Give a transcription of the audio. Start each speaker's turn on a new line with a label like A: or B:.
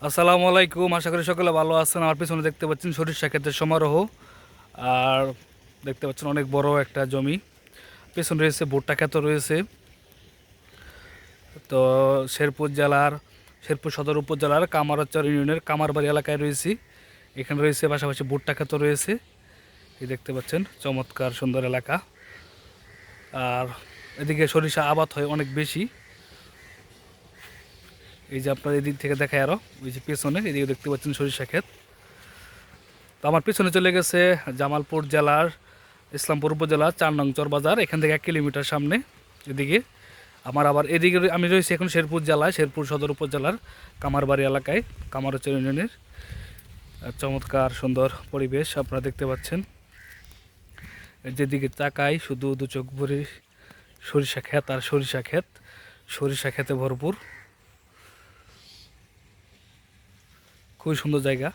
A: আসসালামু আলাইকুম, আশা করি সকলে ভালো আছেন। আমার পিছনে দেখতে পাচ্ছেন সরিষা ক্ষেতের সমারোহ। আর দেখতে পাচ্ছেন অনেক বড় একটা জমি। পেছনে রয়েছে ভুট্টা ক্ষেত রয়েছে। তো শেরপুর সদর উপজেলার কামারচর ইউনিয়নের কামারবাড়ি এলাকায় রয়েছি। এখানে রয়েছে পাশাপাশি ভুট্টা ক্ষেত রয়েছে। এই দেখতে পাচ্ছেন চমৎকার সুন্দর এলাকা। আর এদিকে সরিষা আবাদ হয় অনেক বেশি। এই যে আপনার এদিক থেকে দেখায় আরো, ওই যে পেছনে এদিকে দেখতে পাচ্ছেন সরিষা ক্ষেত। তো আমার পিছনে চলে গেছে জামালপুর জেলার ইসলামপুর উপজেলা 4 নং চর বাজার। এখান থেকে 1 কিলোমিটার সামনে এদিকে আবার এদিকে আমি রয়েছি এখন শেরপুর জেলায়, শেরপুর সদর উপজেলার কামারবাড়ি এলাকায়, কামারচর ইউনিয়নের। চমৎকার সুন্দর পরিবেশ আপনারা দেখতে পাচ্ছেন। যেদিকে তাকাই শুধু দু চোখ ভরে সরিষা ক্ষেত আর সরিষা ক্ষেত, সরিষা ক্ষেতে ভরপুর। খুবই সুন্দর জায়গা।